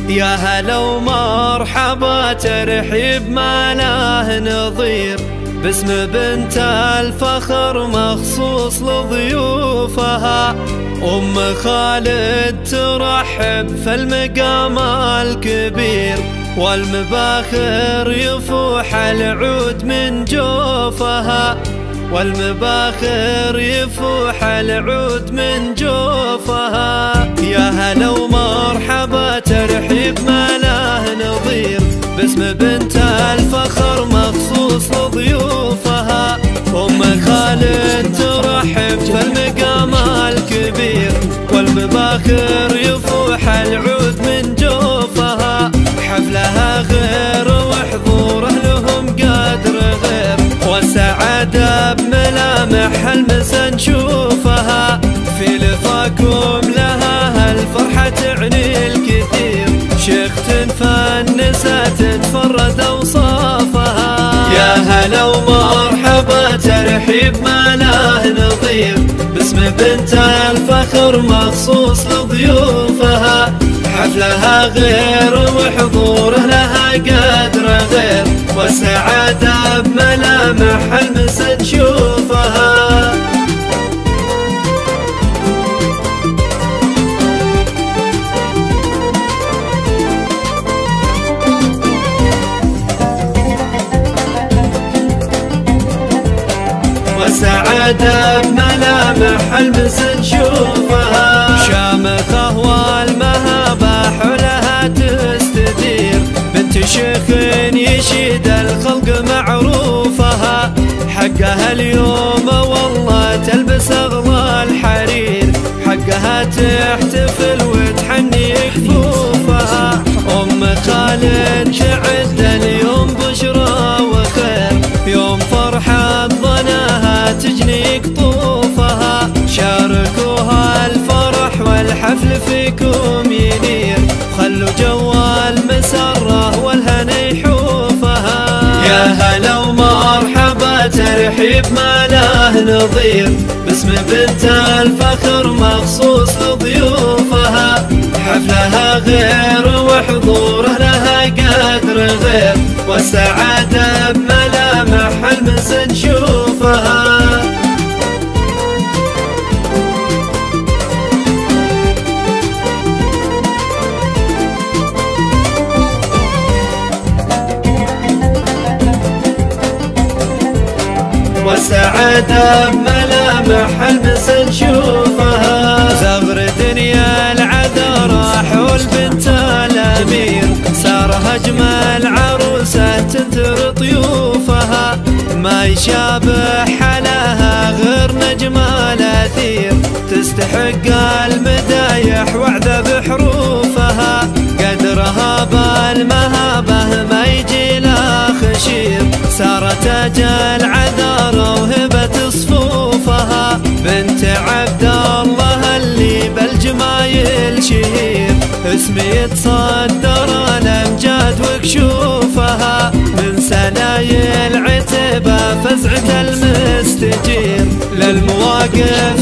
يا هلا ومرحبا ترحيب ما له نظير، باسم بنت الفخر مخصوص لضيوفها. أم خالد ترحب في المقام الكبير، والمباخر يفوح العود من جوفها، والمباخر يفوح العود من جوفها. يا هلا ومرحبا ترحيب ما له نظير، باسم بنت الفخر مخصوص لضيوفها. أم خالد ترحب في المقام الكبير، والمباخر يفوح العود من جوفها. حفلها غير وحضور أهلهم قدر غير، والسعادة بملامح المسا نشوفها. في لفاكم لها هالفرحة تعني الكثير، شيخت فنسة تتفرد أوصافها. يا هلا ومرحبا ترحيب ما له نظير، باسم بنت الفخر مخصوص لضيوفها. حفلها غير وحضوره لها قدر غير، والسعادة بملامح المسا نشوفها. والسعادة بملامح المسا نشوفها. شامخة والمهابة حولها تستدير، بنت شيخ يشيد الخلق معروفها. حقها اليوم والله تلبس أغلى الحرير، حقها تحتفل وتحني كفوفها. أم خالد تعد اليوم بشرى وخير، يوم فرحة ظناها تجني قطوفها. شاركوها الفرح والحفل فيكم ينير، خلوا جو المسرة والهنا يحوفها. يا هلا ومرحبا ترحيب ما له نظير، باسم بنت الفخر مخصوص لضيوفها. حفلها غير وحضوره لها قدر غير، والسعادة بملامح المسا نشوفها. والسعادة بملامح المسا نشوفها. زغر دنيا العذراء حول بنت الأمير، سارها أجمل عروسة تنثر طيوفها. ما يشابه حلاها غير نجم الأثير، تستحق المدايح وعذا بحروفها. قدرها بالمهابة ما يجي لا خشير، سارت أجل عذارى وهبة صفوفها. بنت عبد الله اللي بالجمايل شهير، اسمي يتصدر الأمجاد وكشوفها. من سنايل عتبة فزعة المستجير، للمواقف